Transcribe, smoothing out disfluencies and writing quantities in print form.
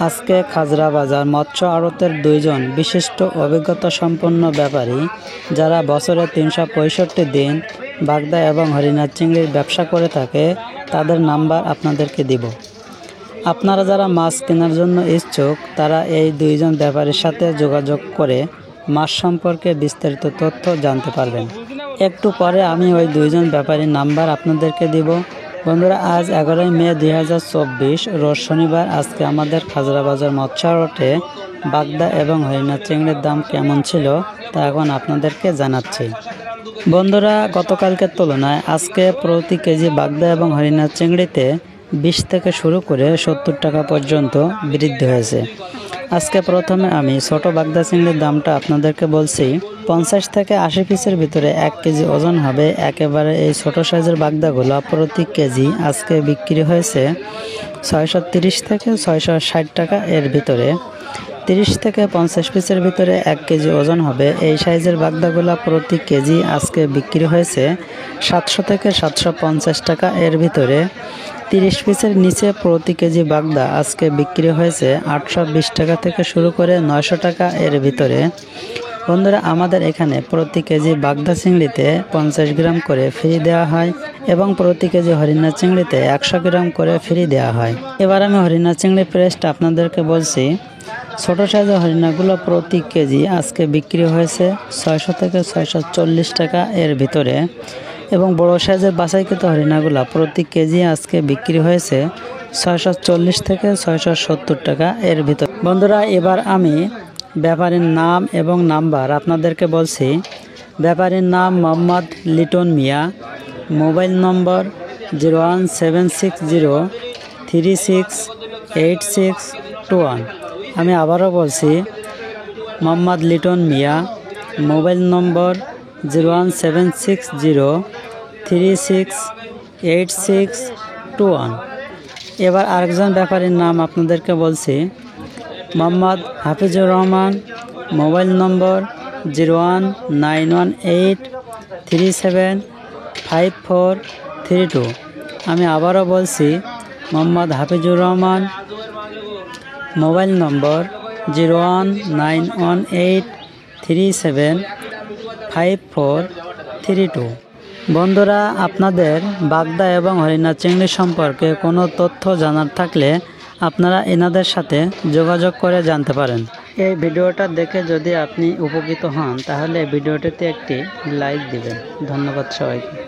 আজকে খাজরা বাজার মৎস্য আড়তের দুইজন বিশিষ্ট অভিজ্ঞতা সম্পন্ন ব্যাপারী যারা বছরে ৩৬৫ দিন বাগদা এবং হরিণার চিংড়ির ব্যবসা করে থাকে তাদের নাম্বার আপনাদেরকে দিব। আপনারা যারা মাছ কেনার জন্য ইচ্ছুক তারা এই দুইজন ব্যাপারীর সাথে যোগাযোগ করে মাছ সম্পর্কে বিস্তারিত তথ্য জানতে পারবেন। একটু পরে আমি ওই দুইজন ব্যাপারীর নাম্বার আপনাদেরকে দিব। বন্ধুরা, আজ 11 মে 2024 রোজ শনিবার। আজকে আমাদের খাজরা বাজার মৎস্য আড়তে বাগদা এবং হরিণার চিংড়ির দাম কেমন ছিল তা এখন আপনাদেরকে জানাচ্ছি। বন্ধুরা, গতকালকের তুলনায় আজকে প্রতি কেজি বাগদা এবং হরিণার চিংড়িতে 20 থেকে শুরু করে 70 টাকা পর্যন্ত বৃদ্ধি হয়েছে। আজকে প্রথমে আমি ছোট বাগদা চিংড়ির দামটা আপনাদেরকে বলছি। 50 থেকে 80 পিসের ভিতরে 1 কেজি ওজন হবে। একেবারে এই ছোট সাইজের বাগদাগুলো প্রতি কেজি আজকে বিক্রি হয়েছে 630 থেকে 660 টাকা এর ভিতরে। 30 থেকে 50 পিসের ভিতরে 1 কেজি ওজন হবে এই সাইজের বাগদাগুলো প্রতি কেজি আজকে বিক্রি হয়েছে 700 থেকে 750 টাকা এর ভিতরে। 30 পিসের নিচে প্রতি কেজি বাগদা আজকে বিক্রি হয়েছে 820 টাকা থেকে শুরু করে 900 টাকা এর ভিতরে। বন্ধুরা, আমাদের এখানে প্রতি কেজি বাগদা চিংড়িতে 50 গ্রাম করে ফ্রি দেওয়া হয় এবং প্রতি কেজি হরিণা চিংড়িতে 100 গ্রাম করে ফ্রি দেওয়া হয়। এবার আমি হরিণা চিংড়ি প্রাইসটা আপনাদেরকে বলছি। ছোট সাইজের হরিণাগুলো প্রতি কেজি আজকে বিক্রি হয়েছে 600 থেকে 640 টাকা এর ভিতরে এবং বড় সাইজের বাছাইকৃত হরিণাগুলো প্রতি কেজি আজকে বিক্রি হয়েছে 640 থেকে 670 টাকা এর ভিতর। বন্ধুরা, এবার আমি ব্যাপারীর নাম এবং নাম্বার আপনাদেরকে বলছি। ব্যাপারীর নাম মোহাম্মদ লিটন মিয়া, মোবাইল নম্বর 01760368621। আমি আবারও বলছি, মোহাম্মদ লিটন মিয়া, মোবাইল নম্বর 01760368621। এবার আরেকজন ব্যাপারীর নাম আপনাদেরকে বলছি, মোহাম্মদ হাফিজুর রহমান, মোবাইল নম্বর 01918375432। আমি আবারও বলছি, মোহাম্মদ হাফিজুর রহমান, মোবাইল নম্বর 01918375432। বন্ধুরা, আপনাদের বাগদা এবং হরিণা চিংড়ি সম্পর্কে কোনো তথ্য জানার থাকলে আপনারা এনাদের সাথে যোগাযোগ করে জানতে পারেন। এই ভিডিওটা দেখে যদি আপনি উপকৃত হন তাহলে ভিডিওটিতে একটি লাইক দিবেন। ধন্যবাদ সবাইকে।